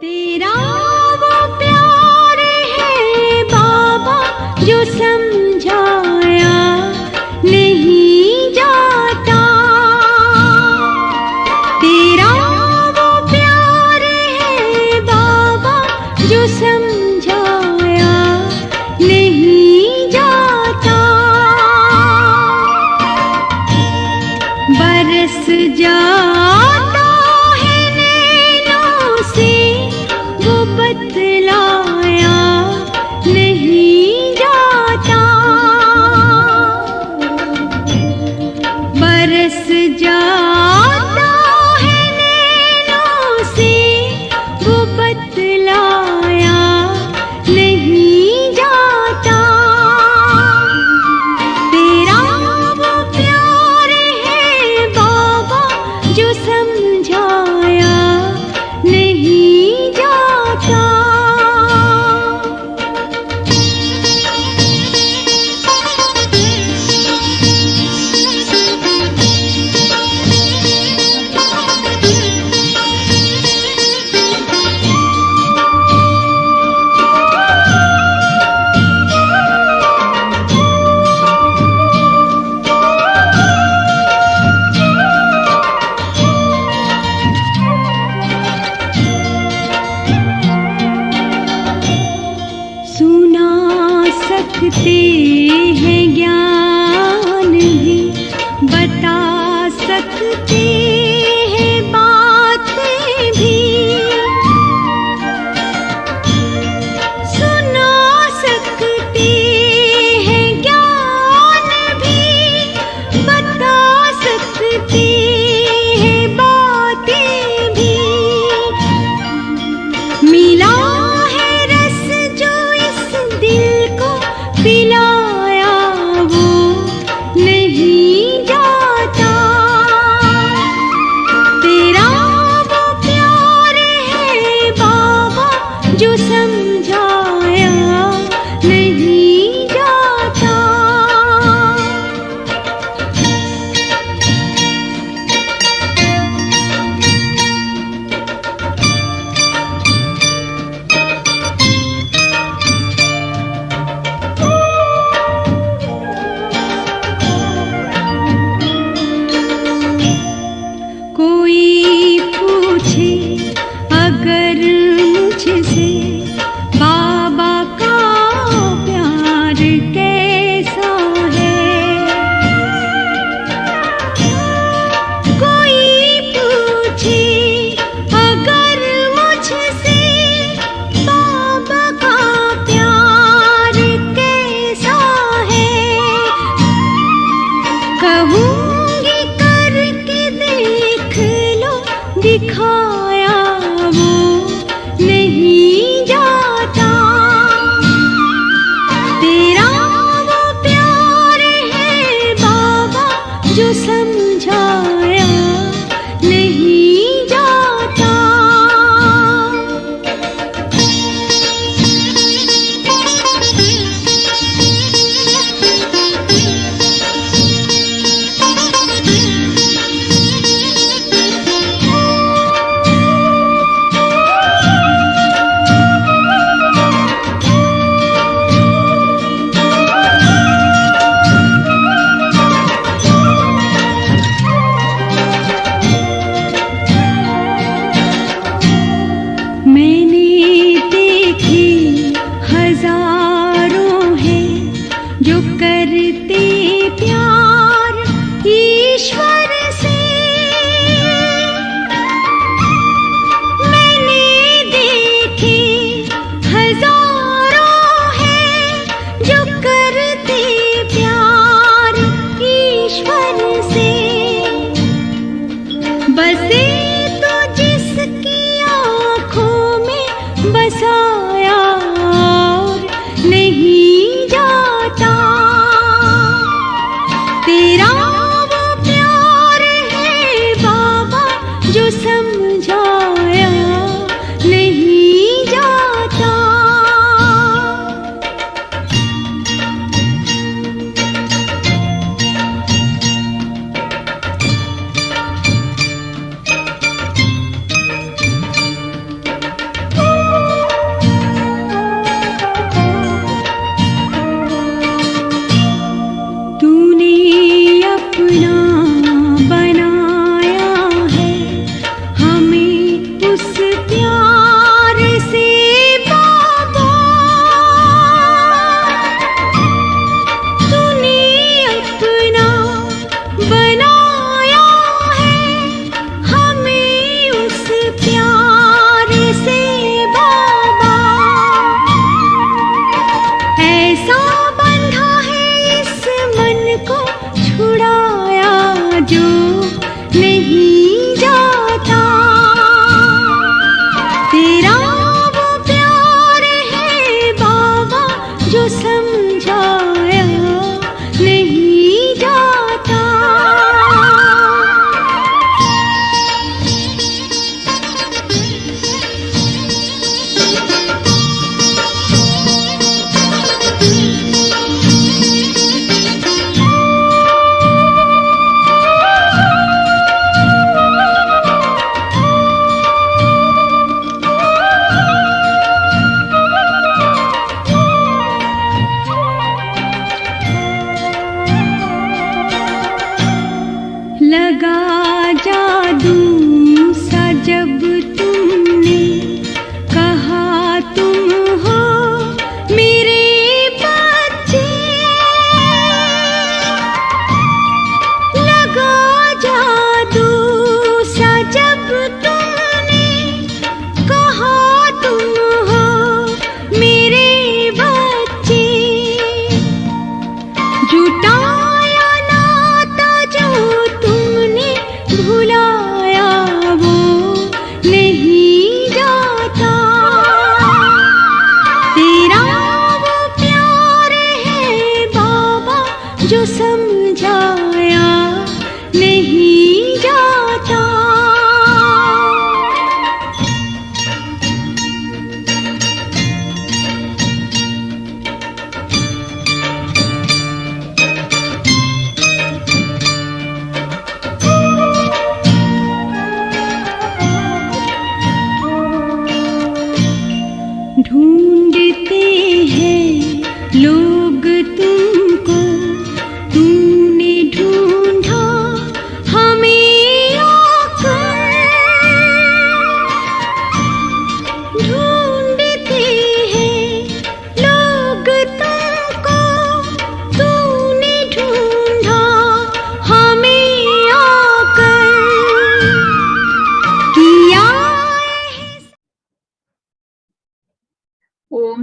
तेरा वो प्यार है बाबा जो समझाया नहीं जाता। तेरा वो प्यार है बाबा जो समझाया नहीं जाता। बरस जाता है नैनों से वो बतलाया नहीं जाता। बरस जाता है नैनों से वो बतलाया नहीं जाता। तेरा वो प्यार है बाबा जो समझाया नहीं जाता। सुना सकते हैं ज्ञान भी, बता सकते हैं बातें भी। सुना सकते हैं ज्ञान भी, बता सकते हैं बातें भी। मिला है रस जो इस दिल को पिलाया वो नहीं जाता। तेरा वो प्यार है बाबा जो समझाया नहीं जाता। कोई पूछे अगर मुझसे बाबा का प्यार कैसा है। कोई पूछे अगर मुझसे बाबा का प्यार कैसा है। कहूँगी करके देख लो, दिखाया वो नहीं जाता। तेरा वो प्यार है बाबा जो समझाया नहीं जाता। मैंने देखी हजारों हैं जो करते प्यार ईश्वर से। मैंने देखे हजारों हैं जो करते प्यार ईश्वर से। बसे तो जिसकी आँखों में बसाया और नहीं जाता। तेरा वो प्यार है बाबा जो समझाया नहीं जाता।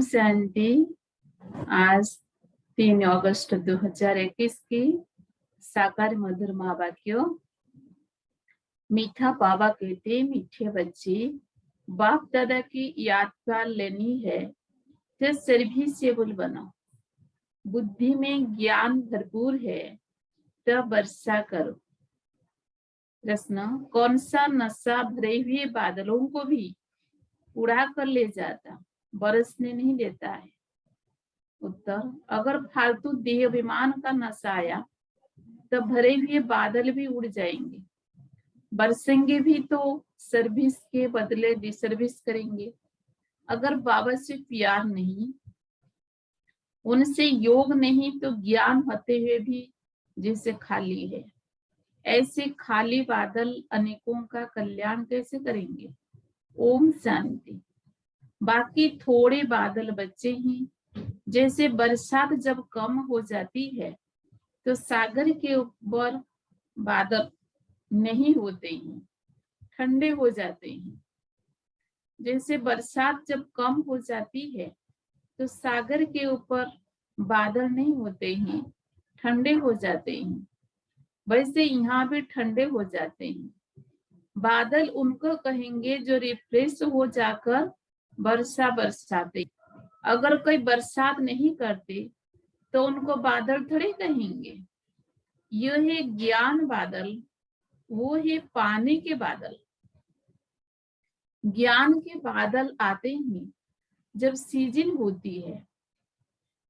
शांति। आज 3 अगस्त 2021 की साकार मधुर महावाक्यों। मीठा बाबा कहते, मीठे बच्चे, बाप दादा की याद पाल लेनी है तो सर्विसेबल बनो। बुद्धि में ज्ञान भरपूर है तो वर्षा करो। प्रश्न, कौन सा नशा भरे हुए बादलों को भी उड़ा कर ले जाता, बरसने नहीं देता है? उत्तर, अगर फालतू देह अभिमान का नशा आया तो भरे हुए बादल भी उड़ जाएंगे, बरसेंगे भी तो सर्विस के बदले डिसर्विस करेंगे। अगर बाबा से प्यार नहीं, उनसे योग नहीं, तो ज्ञान होते हुए भी जैसे खाली है। ऐसे खाली बादल अनेकों का कल्याण कैसे करेंगे? ओम शांति। बाकी थोड़े बादल बचे ही, जैसे बरसात जब कम हो जाती है तो सागर के ऊपर बादल नहीं होते हैं, ठंडे हो जाते हैं। जैसे बरसात जब कम हो जाती है तो सागर के ऊपर बादल नहीं होते हैं, ठंडे हो जाते हैं। वैसे यहाँ भी ठंडे हो जाते हैं। बादल उनको कहेंगे जो रिफ्रेश हो जाकर वर्षा बरसाते। अगर कोई बरसात नहीं करते तो उनको बादल थोड़े कहेंगे। यह है ज्ञान बादल, वो है पानी के बादल। ज्ञान के बादल आते हैं जब सीजन होती है,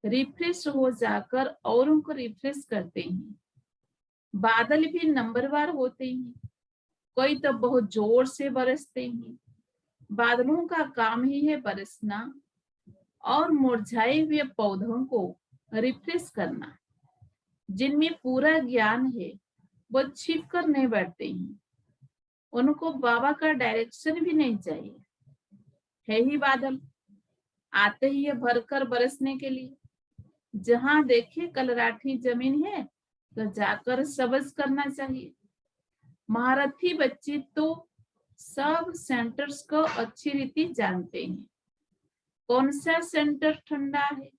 रिफ्रेश हो जाकर औरों को रिफ्रेश करते हैं। बादल भी नंबरवार होते हैं, कोई तो बहुत जोर से बरसते हैं। बादलों का काम ही है बरसना और मुरझाए हुए पौधों को रिफ्रेश करना। जिनमें पूरा ज्ञान है वो छिप कर नहीं बैठते हैं, उनको बाबा का डायरेक्शन भी नहीं चाहिए। है ही बादल, आते ही भरकर बरसने के लिए। जहां देखे कलराठी जमीन है तो जाकर सब्ज करना चाहिए। महारथी बच्चे तो सब सेंटर्स को अच्छी रीति जानते हैं। कौन सा सेंटर ठंडा है,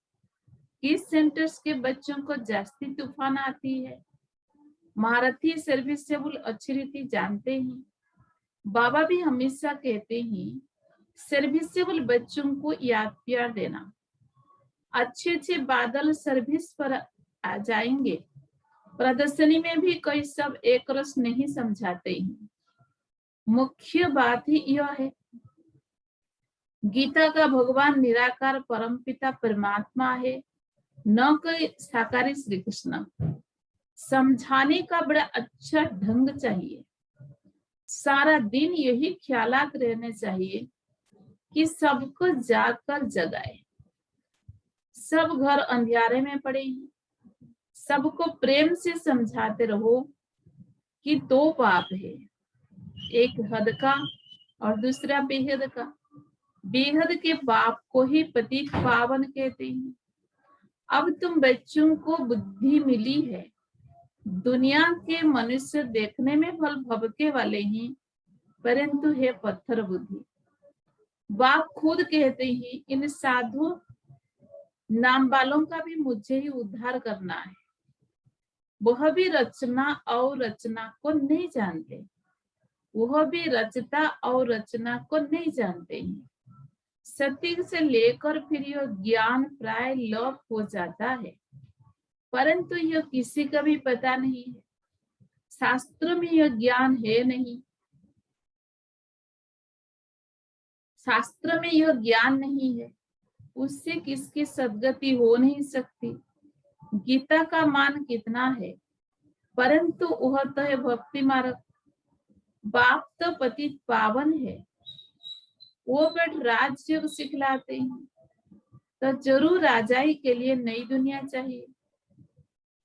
किस सेंटर्स के बच्चों को जास्ती तूफान आती है, महारथी सर्विसेबल अच्छी रीति जानते हैं। बाबा भी हमेशा कहते हैं सर्विसेबल बच्चों को याद प्यार देना। अच्छे अच्छे बादल सर्विस पर आ जाएंगे। प्रदर्शनी में भी कोई सब एक रस नहीं समझाते हैं। मुख्य बात ही यह है, गीता का भगवान निराकार परमपिता परमात्मा है, न कोई साकारी श्री कृष्ण। समझाने का बड़ा अच्छा ढंग चाहिए। सारा दिन यही ख्यालात रहने चाहिए कि सबको जाकर जगाए। सब घर अंधियारे में पड़े हैं, सबको प्रेम से समझाते रहो कि दो पाप है, एक हद का और दूसरा बेहद का। बेहद के पाप को ही पतित पावन कहते हैं। अब तुम बच्चों को बुद्धि मिली है। दुनिया के मनुष्य देखने में फल भबके वाले हैं, परंतु है पत्थर बुद्धि। बाप खुद कहते हैं, इन साधु नाम वालों का भी मुझे ही उद्धार करना है। वह भी रचना और रचना को नहीं जानते, वह भी रचता और रचना को नहीं जानते हैं। सत्य से लेकर फिर यह ज्ञान प्राय लोप हो जाता है, परंतु यह किसी का भी पता नहीं है। शास्त्रों में यह ज्ञान है नहीं, शास्त्र में यह ज्ञान नहीं है, उससे किसकी सद्गति हो नहीं सकती। गीता का मान कितना है, परंतु वह तो है भक्ति मार्ग। बाप तो पतित पावन है, वो बैठ राजयोग सिखलाते हैं, तो जरूर राजाई के लिए नई दुनिया चाहिए।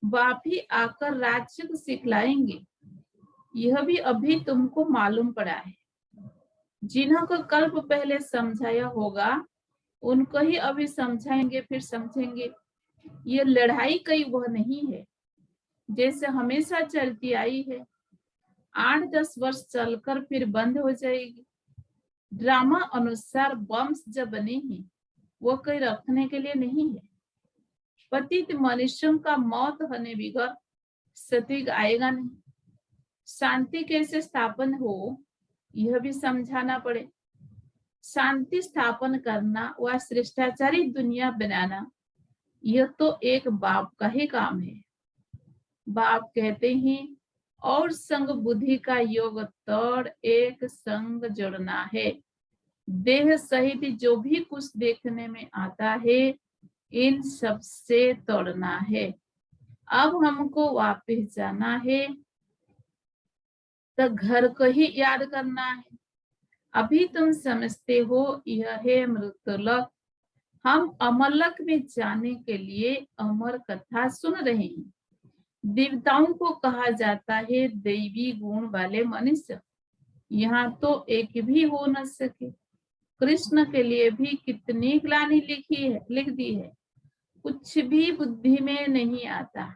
बाप ही आकर राजयोग सिखलाएंगे, यह भी अभी तुमको मालूम पड़ा है। जिन्हों को कल्प पहले समझाया होगा उनको ही अभी समझाएंगे, फिर समझेंगे। ये लड़ाई कई वह नहीं है जैसे हमेशा चलती आई है, 8-10 वर्ष चलकर फिर बंद हो जाएगी। ड्रामा अनुसार बम्स जब बने हैं वो कोई रखने के लिए नहीं है। पतित मनुष्यों का मौत होने बगैर सतयुग आएगा नहीं। शांति कैसे स्थापन हो यह भी समझाना पड़े। शांति स्थापन करना व शिष्टाचारी दुनिया बनाना यह तो एक बाप का ही काम है। बाप कहते हैं और संग बुद्धि का योग तोड़ एक संग जोड़ना है। देह सहित जो भी कुछ देखने में आता है इन सब से तोड़ना है। अब हमको वापिस जाना है तो घर को ही याद करना है। अभी तुम समझते हो यह है मृत्युलोक। हम अमरलोक में जाने के लिए अमर कथा सुन रहे हैं। देवताओं को कहा जाता है दैवी गुण वाले मनुष्य। यहाँ तो एक भी हो न सके। कृष्ण के लिए भी कितनी ग्लानि लिख दी है, कुछ भी बुद्धि में नहीं आता।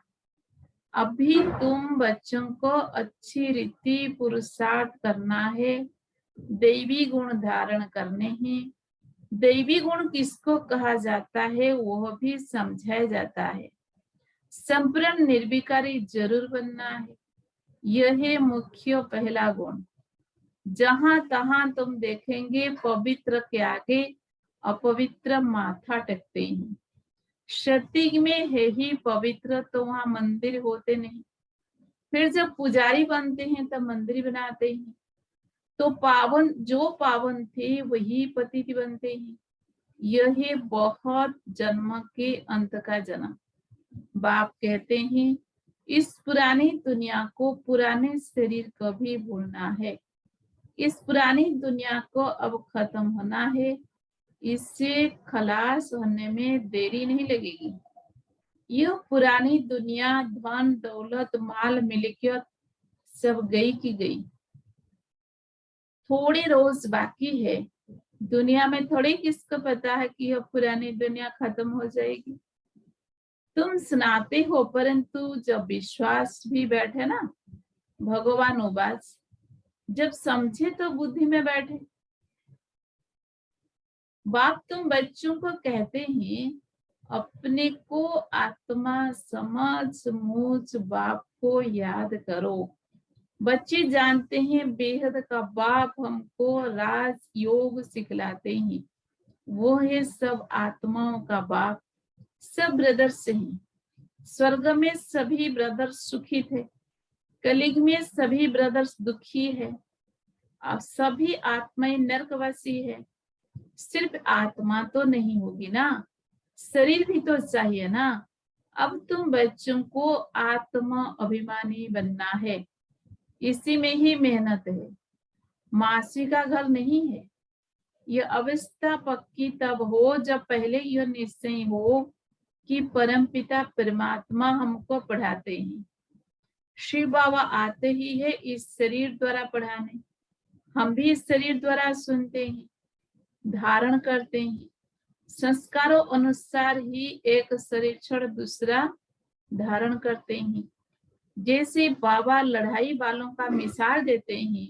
अभी तुम बच्चों को अच्छी रीति पुरुषार्थ करना है, दैवी गुण धारण करने हैं। दैवी गुण किसको कहा जाता है वह भी समझाया जाता है। संपूर्ण निर्विकारी जरूर बनना है, यह है मुख्य पहला गुण। जहां तहां तुम देखेंगे पवित्र के आगे अपवित्र माथा टेकते हैं। सतयुग में है ही पवित्र तो वहां मंदिर होते नहीं। फिर जब पुजारी बनते हैं तब मंदिर बनाते हैं। तो पावन जो पावन थे वही पतित बनते हैं। यह है बहुत जन्म के अंत का जन्म। बाप कहते हैं इस पुरानी दुनिया को, पुराने शरीर को भी भूलना है। इस पुरानी दुनिया को अब खत्म होना है। इससे खलास होने में देरी नहीं लगेगी। यह पुरानी दुनिया धन दौलत माल मिल्कियत सब गई की गई। थोड़े रोज बाकी है। दुनिया में थोड़ी किसको पता है कि यह पुरानी दुनिया खत्म हो जाएगी। तुम सुनाते हो परंतु जब विश्वास भी बैठे ना, भगवान उबास, जब समझे तो बुद्धि में बैठे। बाप तुम बच्चों को कहते हैं अपने को आत्मा समझ बाप को याद करो। बच्चे जानते हैं बेहद का बाप हमको राज योग सिखलाते हैं। वो है सब आत्माओं का बाप। सब ब्रदर्स हैं। स्वर्ग में सभी ब्रदर्स सुखी थे, कलिग में सभी ब्रदर्स दुखी है। अब सभी आत्माएं नरकवासी है। सिर्फ आत्मा तो नहीं होगी ना, शरीर भी तो चाहिए ना। अब तुम बच्चों को आत्मा अभिमानी बनना है। इसी में ही मेहनत है, मासी का घर नहीं है। यह अवस्था पक्की तब हो जब पहले यह निश्चय हो कि परमपिता परमात्मा हमको पढ़ाते हैं। शिव बाबा आते ही है इस शरीर द्वारा पढ़ाने। हम भी इस शरीर द्वारा सुनते हैं, धारण करते हैं। संस्कारों अनुसार ही एक शरीर छोड़ दूसरा धारण करते हैं। जैसे बाबा लड़ाई वालों का मिसाल देते हैं,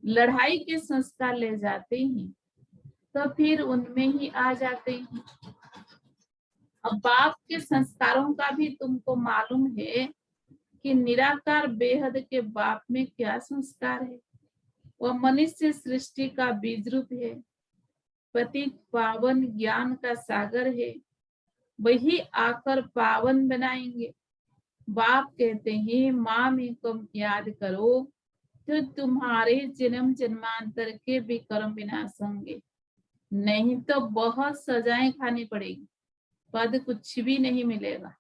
लड़ाई के संस्कार ले जाते हैं तो फिर उनमें ही आ जाते हैं। अब बाप के संस्कारों का भी तुमको मालूम है कि निराकार बेहद के बाप में क्या संस्कार है। वह मनुष्य सृष्टि का बीज रूप है, पतित पावन ज्ञान का सागर है। वही आकर पावन बनाएंगे। बाप कहते हैं माँ में तुम याद करो तो तुम्हारे जन्म जन्मांतर के भी कर्म विनाश होंगे। नहीं तो बहुत सजाएं खानी पड़ेगी, पद कुछ भी नहीं मिलेगा।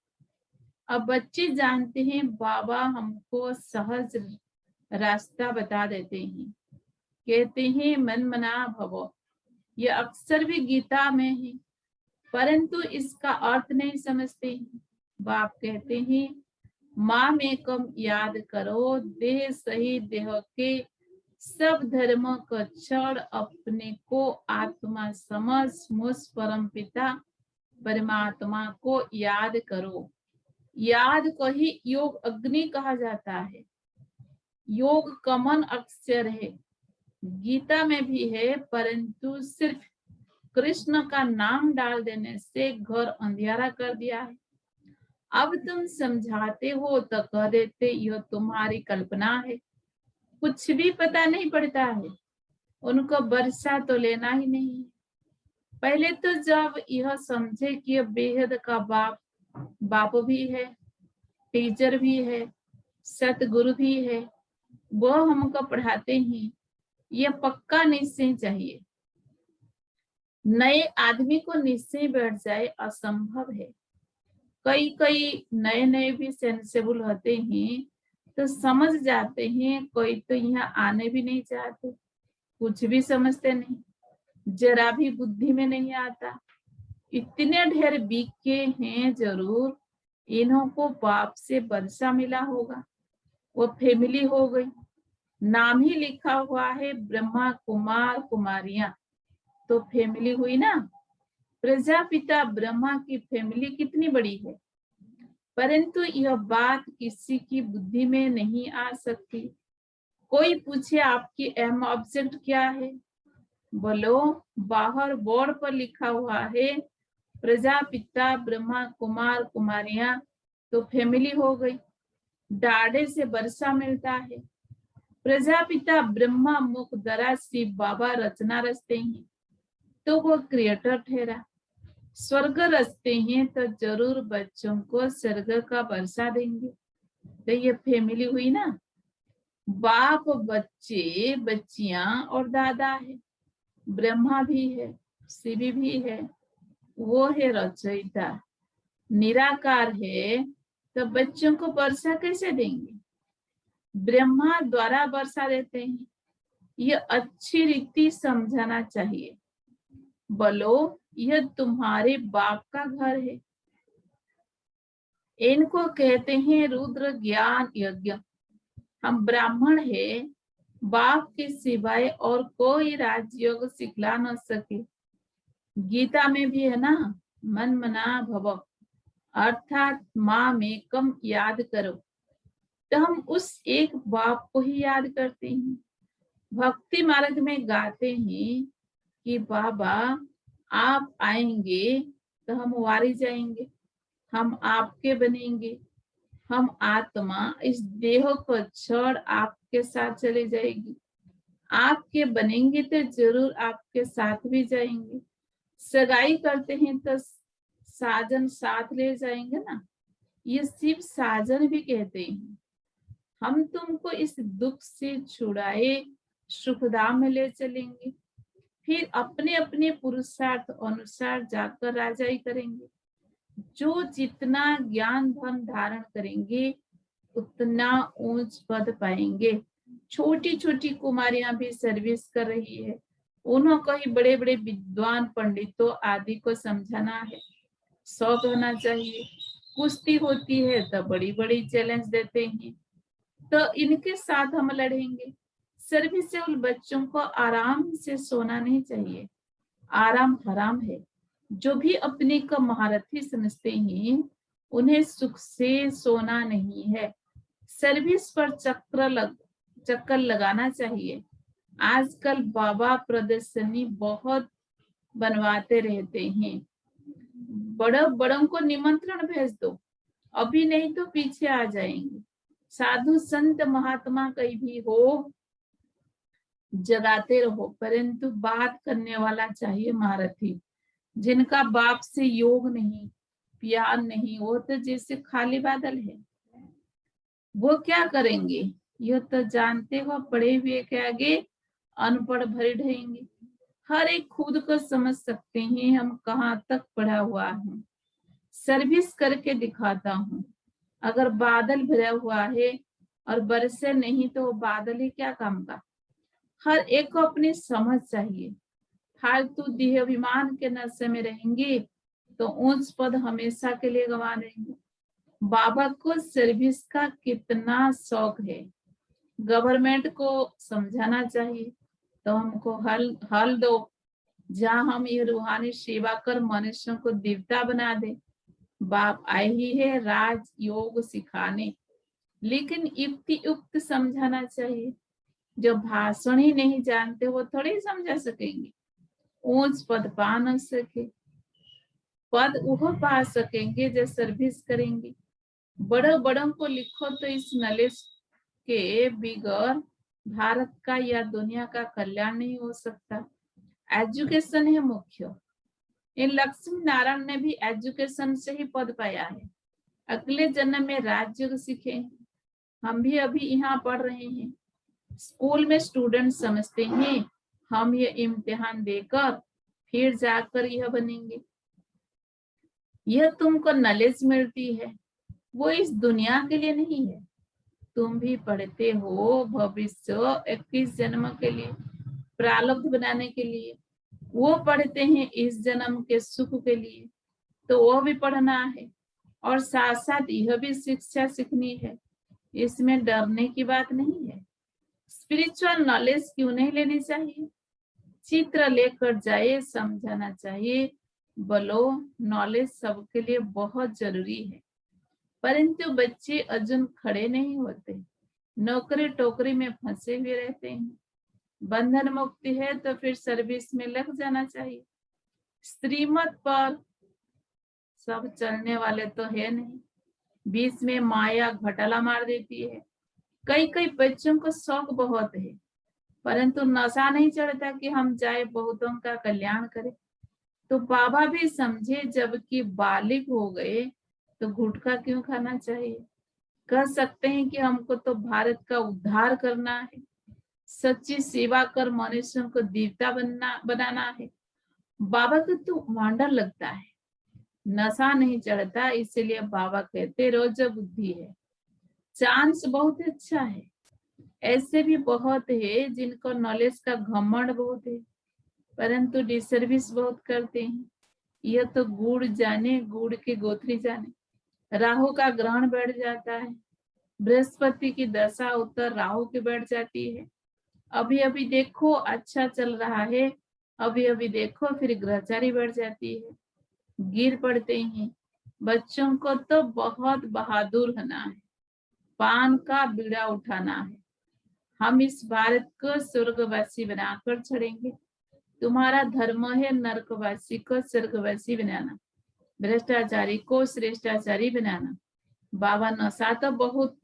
अब बच्चे जानते हैं बाबा हमको सहज रास्ता बता देते हैं। कहते हैं मन मना भवो, यह अक्सर भी गीता में है परंतु इसका अर्थ नहीं समझते हैं। बाप कहते हैं माँ में कम याद करो, देह सही देह के सब धर्मों को छोड़ अपने को आत्मा समझ मुझ परम पिता परमात्मा को याद करो। याद को ही योग अग्नि कहा जाता है। योग कमन अक्षर है, गीता में भी है परंतु सिर्फ कृष्ण का नाम डाल देने से घर अंधियारा कर दिया है। अब तुम समझाते हो तो कह देते यह तुम्हारी कल्पना है। कुछ भी पता नहीं पड़ता है, उनको वर्षा तो लेना ही नहीं है। पहले तो जब यह समझे कि यह बेहद का बाप भी है, टीचर भी है, सतगुरु भी है, वो हमको पढ़ाते हैं, यह पक्का निश्चय चाहिए। नए आदमी को निश्चय बैठ जाए असंभव है। कई कई नए नए भी सेंसेबल होते हैं तो समझ जाते हैं, कोई तो यहाँ आने भी नहीं चाहते, कुछ भी समझते नहीं, जरा भी बुद्धि में नहीं आता। इतने ढेर बीके हैं, जरूर इन्हों को बाप से वर्षा मिला होगा, वो फैमिली हो गई। नाम ही लिखा हुआ है ब्रह्मा कुमार कुमारियां, तो फैमिली हुई ना। प्रजापिता ब्रह्मा की फैमिली कितनी बड़ी है, परंतु यह बात किसी की बुद्धि में नहीं आ सकती। कोई पूछे आपकी एम ऑब्जेक्ट क्या है, बोलो बाहर बोर्ड पर लिखा हुआ है प्रजापिता ब्रह्मा कुमार कुमारियां, तो फैमिली हो गई। डाढ़े से वर्षा मिलता है। प्रजापिता ब्रह्मा मुख दरा शिव बाबा रचना रचते हैं, तो वो क्रिएटर ठहरा। स्वर्ग रचते हैं तो जरूर बच्चों को स्वर्ग का वर्षा देंगे, तो ये फैमिली हुई ना। बाप, बच्चे, बच्चियां और दादा है, ब्रह्मा भी है, शिव भी है, वो है रचयिता। निराकार है तो बच्चों को वर्षा कैसे देंगे? ब्रह्मा द्वारा वर्षा देते हैं। ये अच्छी रीति समझाना चाहिए। बोलो यह तुम्हारे बाप का घर है। इनको कहते हैं रुद्र ज्ञान यज्ञ। हम ब्राह्मण है, बाप के सिवाय और कोई राजयोग सिखला न सके। गीता में भी है ना, मन मना भव, अर्थात माँ में कम याद करो। तो हम उस एक बाप को ही याद करते हैं। भक्ति मार्ग में गाते हैं कि बाबा आप आएंगे तो हम वारी जाएंगे, हम आपके बनेंगे, हम आत्मा इस देह को छोड़ आपके साथ चले जाएगी। आपके बनेंगे तो जरूर आपके साथ भी जाएंगे। सगाई करते हैं तो साजन साथ ले जाएंगे ना, ये शिव साजन भी कहते हैं। हम तुमको इस दुख से छुड़ाए सुखधाम में ले चलेंगे, फिर अपने अपने पुरुषार्थ अनुसार जाकर राजाई करेंगे। जो जितना ज्ञान धन धारण करेंगे उतना ऊंच पद पाएंगे। छोटी छोटी कुमारियां भी सर्विस कर रही है, उन्होंने ही बड़े बड़े विद्वान पंडितों आदि को समझाना है। शौक होना चाहिए। कुश्ती होती है तो बड़ी बड़ी चैलेंज देते हैं, तो इनके साथ हम लड़ेंगे। सर्विसेबल बच्चों को आराम से सोना नहीं चाहिए, आराम हराम है। जो भी अपने को महारथी समझते हैं उन्हें सुख से सोना नहीं है। सर्विस पर चक्कर लगाना चाहिए। आजकल बाबा प्रदर्शनी बहुत बनवाते रहते हैं। बड़ों को निमंत्रण भेज दो, अभी नहीं तो पीछे आ जाएंगे। साधु संत महात्मा कहीं भी हो, जगाते रहो, परंतु बात करने वाला चाहिए महारथी। जिनका बाप से योग नहीं, प्यार नहीं, वो तो जैसे खाली बादल है। वो क्या करेंगे? ये तो जानते हो, पढ़े हुए के आगे अनपढ़ भरे रहेंगे। हर एक खुद को समझ सकते हैं हम कहाँ तक पढ़ा हुआ है। सर्विस करके दिखाता हूँ। अगर बादल भरा हुआ है और बरसे नहीं तो वो बादल ही क्या काम का। हर एक को अपनी समझ चाहिए। फालतू देहाभिमान के नशे में रहेंगे तो ऊंच पद हमेशा के लिए गंवा देंगे। बाबा को सर्विस का कितना शौक है, गवर्नमेंट को समझाना चाहिए। तो हमको हल दो जहाँ हम ये रूहानी सेवा कर मनुष्यों को देवता बना दे। बाप आए ही है राज योग सिखाने, लेकिन युक्ति युक्त समझाना चाहिए। जो भाषण ही नहीं जानते वो थोड़ी समझा सकेंगे। ऊंच पद पा न सके। पद वह पा सकेंगे जो सर्विस करेंगे। बड़ों बड़ों को लिखो तो इस नॉलेज के बिगैर भारत का या दुनिया का कल्याण नहीं हो सकता। एजुकेशन है मुख्य। इन लक्ष्मी नारायण ने भी एजुकेशन से ही पद पाया है। अगले जन्म में राजयोग सीखे। हम भी अभी यहाँ पढ़ रहे हैं। स्कूल में स्टूडेंट समझते हैं हम ये इम्तिहान देकर फिर जाकर यह बनेंगे। यह तुमको नॉलेज मिलती है, वो इस दुनिया के लिए नहीं है। तुम भी पढ़ते हो भविष्य 21 जन्म के लिए, प्रारब्ध बनाने के लिए। वो पढ़ते हैं इस जन्म के सुख के लिए, तो वो भी पढ़ना है। और साथ साथ यह भी शिक्षा सीखनी है। इसमें डरने की बात नहीं है। स्पिरिचुअल नॉलेज क्यों नहीं लेनी चाहिए? चित्र लेकर जाए, समझाना चाहिए। बोलो नॉलेज सबके लिए बहुत जरूरी है, परंतु बच्चे अजून खड़े नहीं होते, नौकरी टोकरी में फंसे हुए रहते हैं। बंधन मुक्ति है तो फिर सर्विस में लग जाना चाहिए। श्रीमत पर सब चलने वाले तो है नहीं, बीच में माया घटाला मार देती है। कई कई बच्चों को शौक बहुत है, परंतु नशा नहीं चढ़ता कि हम जाए बहुतों का कल्याण करें। तो बाबा भी समझे जबकि बालिग हो गए तो गुटखा क्यों खाना चाहिए। कह सकते हैं कि हमको तो भारत का उद्धार करना है, सच्ची सेवा कर मनुष्यों को देवता बनाना है। बाबा को तो वांडर लगता है, नशा नहीं चढ़ता, इसलिए बाबा कहते रोज बुद्धि है। चांस बहुत अच्छा है। ऐसे भी बहुत है जिनको नॉलेज का घमंड बहुत है, परंतु डिसर्विस बहुत करते हैं। यह तो गुड़ जाने, गुड़ की गोथरी जाने। राहु का ग्रहण बैठ जाता है, बृहस्पति की दशा उत्तर राहु की बैठ जाती है। अभी अभी देखो अच्छा चल रहा है, अभी अभी देखो फिर ग्रहचारी बैठ जाती है, गिर पड़ते हैं। बच्चों को तो बहुत बहादुर होना है, पान का बीड़ा उठाना है। हम इस भारत को स्वर्गवासी बनाकर छोड़ेंगे। तुम्हारा धर्म है नरकवासी को स्वर्गवासी बनाना, भ्रष्टाचारी को श्रेष्ठाचारी बनाना। बाबा नशा तो बहुत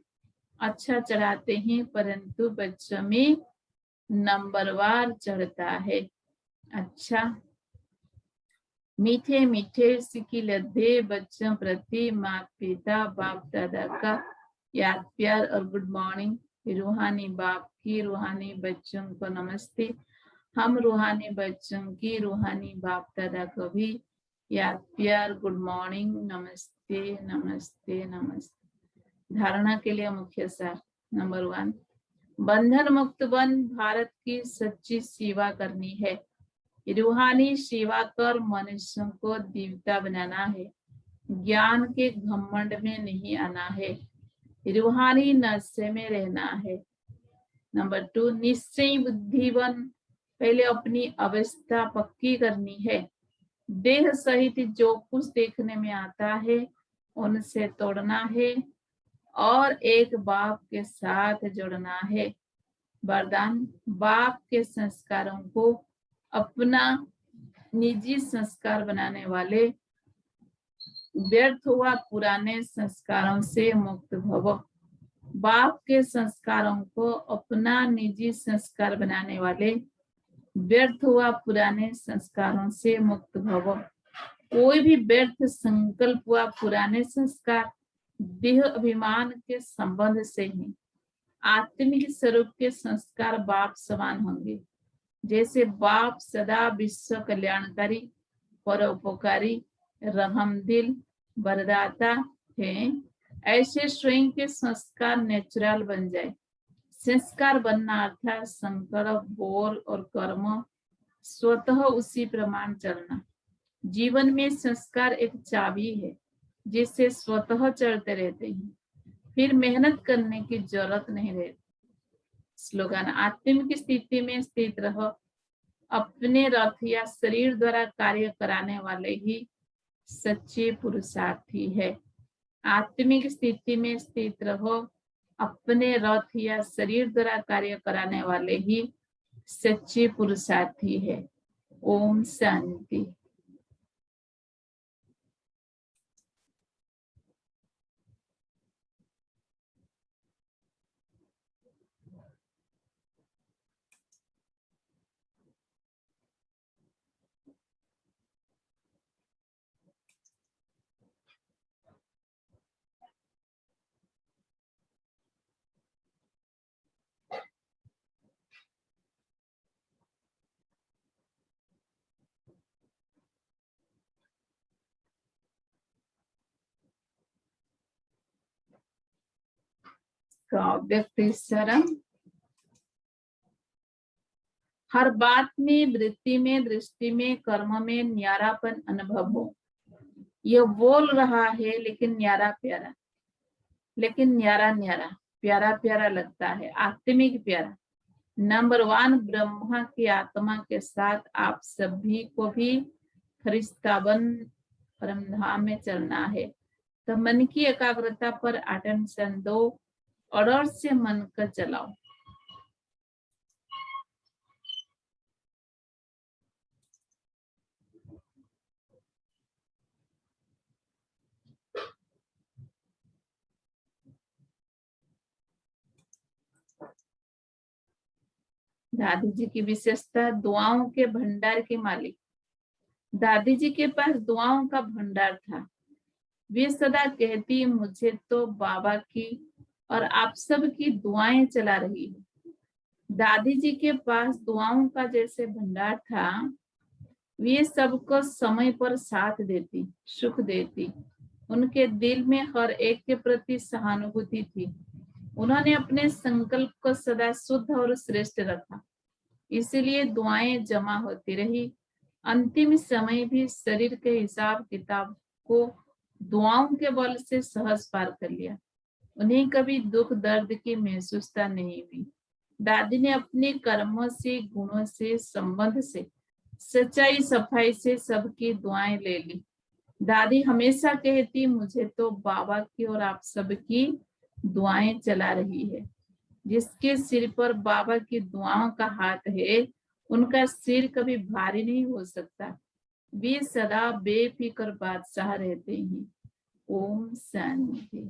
अच्छा चढ़ाते हैं, परंतु बच्चों में नंबरवार चढ़ता है। अच्छा, मीठे मीठे सिकी लद्दे बच्चों प्रति माता पिता बाप दादा का याद प्यार और गुड मॉर्निंग। रूहानी बाप की रूहानी बच्चों को नमस्ते। हम रूहानी बच्चों की रूहानी बाप दादा को भी याद प्यार गुड मॉर्निंग, नमस्ते नमस्ते नमस्ते। धारणा के लिए मुख्य सार नंबर 1, बंधन मुक्त बन भारत की सच्ची सेवा करनी है। रूहानी सेवा कर मनुष्यों को देवता बनाना है, ज्ञान के घमंड में नहीं आना है, रूहानी नशे में रहना है। नंबर 2, निश्चय बुद्धिवन, पहले अपनी अवस्था पक्की करनी है। देह सहित जो कुछ देखने में आता है उनसे तोड़ना है और एक बाप के साथ जोड़ना है। वरदान, बाप के संस्कारों को अपना निजी संस्कार बनाने वाले, व्यर्थ हुआ पुराने संस्कारों से मुक्त भव। बाप के संस्कारों को अपना निजी संस्कार बनाने वाले, व्यर्थ हुआ पुराने संस्कारों से मुक्त भव। कोई भी व्यर्थ संकल्प हुआ पुराने संस्कार देह अभिमान के संबंध से ही। आत्मिक स्वरूप के संस्कार बाप समान होंगे। जैसे बाप सदा विश्व कल्याणकारी, परोपकारी, रहमदिल, वरदाता है, ऐसे स्वयं के संस्कार नेचुरल बन जाए। संस्कार बनना अर्थात संकल्प, बोल और कर्म स्वतः उसी प्रमाण चलना। जीवन में संस्कार एक चाबी है जिससे स्वतः चलते रहते हैं, फिर मेहनत करने की जरूरत नहीं रहती। स्लोगन, आत्मिक स्थिति में स्थित रहो। अपने रथ या शरीर द्वारा कार्य कराने वाले ही सच्चे पुरुषार्थी है। आत्मिक स्थिति में स्थित रहो। अपने रथ या शरीर द्वारा कार्य कराने वाले ही सच्चे पुरुषार्थी है। ओम शांति। व्यक्ति शरण। हर बात में, वृत्ति में, दृष्टि में, कर्म में न्यारापन अनुभव हो। ये बोल रहा है लेकिन न्यारा प्यारा, लेकिन न्यारा न्यारा, प्यारा प्यारा लगता है, आत्मिक प्यारा। नंबर 1 ब्रह्मा की आत्मा के साथ आप सभी को भी फरिश्ताबन परम धाम में चलना है। तो मन की एकाग्रता पर अटेंशन दो और से मन का चलाओ। दादी जी की विशेषता, दुआओं के भंडार के मालिक। दादी जी के पास दुआओं का भंडार था। वे सदा कहती, मुझे तो बाबा की और आप सब की दुआएं चला रही है। दादी जी के पास दुआओं का जैसे भंडार था, वे सबको समय पर साथ देती, सुख देती। उनके दिल में हर एक के प्रति सहानुभूति थी। उन्होंने अपने संकल्प को सदा शुद्ध और श्रेष्ठ रखा, इसीलिए दुआएं जमा होती रही। अंतिम समय भी शरीर के हिसाब किताब को दुआओं के बल से सहज पार कर लिया। उन्हें कभी दुख दर्द की महसूसता नहीं हुई। दादी ने अपने कर्मों से, गुणों से, संबंध से, सच्चाई सफाई से सबकी दुआएं ले ली। दादी हमेशा कहती, मुझे तो बाबा की और आप सबकी दुआएं चला रही है। जिसके सिर पर बाबा की दुआओं का हाथ है, उनका सिर कभी भारी नहीं हो सकता। वे सदा बेफिक्र बादशाह रहते हैं। ओम शांति।